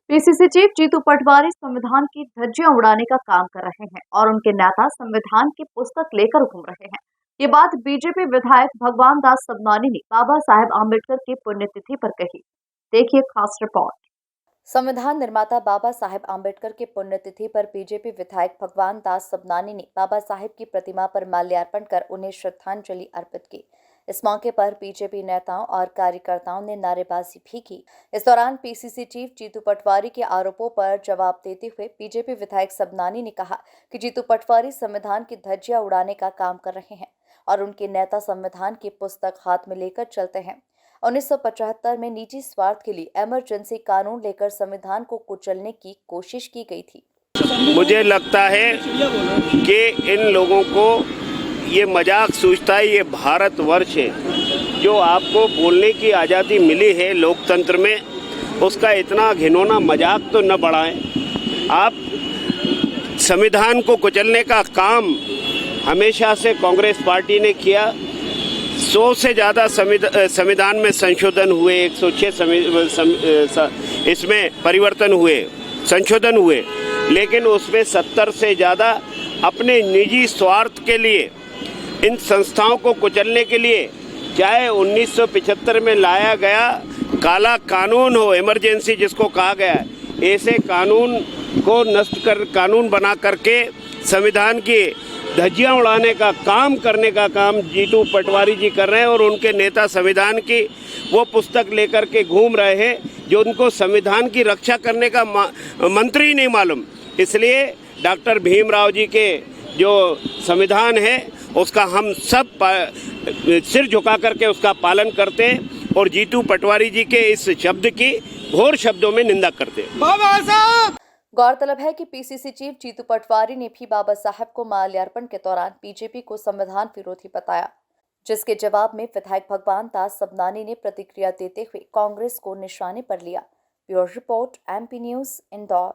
PCC chief Jitu Patwari संविधान की धज्जियां उड़ाने का काम कर रहे हैं और उनके नेता संविधान की पुस्तक लेकर घूम रहे हैं। ये बात बीजेपी विधायक भगवान दास सबनानी ने बाबा साहेब आम्बेडकर की पुण्यतिथि पर कही। देखिए खास रिपोर्ट। संविधान निर्माता बाबा साहेब आम्बेडकर की पुण्यतिथि पर बीजेपी विधायक भगवान दास सबनानी ने बाबा साहेब की प्रतिमा पर माल्यार्पण कर उन्हें श्रद्धांजलि अर्पित की। इस मौके पर बीजेपी नेताओं और कार्यकर्ताओं ने नारेबाजी भी की। इस दौरान पीसीसी चीफ जीतू पटवारी के आरोपों पर जवाब देते हुए बीजेपी विधायक सबनानी ने कहा कि जीतू पटवारी संविधान की धज्जियां उड़ाने का काम कर रहे हैं और उनके नेता संविधान की पुस्तक हाथ में लेकर चलते हैं। 1975 में निजी स्वार्थ के लिए इमरजेंसी कानून लेकर संविधान को कुचलने की कोशिश की गई थी। मुझे लगता है कि इन लोगों को ये मजाक सूझता है। ये भारतवर्ष है, जो आपको बोलने की आज़ादी मिली है लोकतंत्र में, उसका इतना घिनौना मजाक तो न बढ़ाएं। आप संविधान को कुचलने का काम हमेशा से कांग्रेस पार्टी ने किया। 100 से ज़्यादा संविधान में संशोधन हुए, 106 इसमें परिवर्तन हुए, संशोधन हुए, लेकिन उसमें 70 से ज़्यादा अपने निजी स्वार्थ के लिए, इन संस्थाओं को कुचलने के लिए, चाहे 1975 में लाया गया काला कानून हो, इमरजेंसी जिसको कहा गया है, ऐसे कानून को नष्ट कर कानून बना करके संविधान की धज्जियां उड़ाने का काम करने का काम जीतू पटवारी जी कर रहे हैं। और उनके नेता संविधान की वो पुस्तक लेकर के घूम रहे हैं जो उनको संविधान की रक्षा करने का मंत्र ही नहीं मालूम। इसलिए डॉक्टर भीमराव जी के जो संविधान है उसका हम सब सिर झुका करके उसका पालन करते हैं और जीतू पटवारी जी के इस शब्द की घोर शब्दों में निंदा करते हैं। गौरतलब है कि पीसीसी चीफ जीतू पटवारी ने भी बाबा साहब को माल्यार्पण के दौरान बीजेपी को संविधान विरोधी बताया, जिसके जवाब में विधायक भगवान दास सबनानी ने प्रतिक्रिया देते हुए कांग्रेस को निशाने पर लिया। Bureau report, MP news, Indore.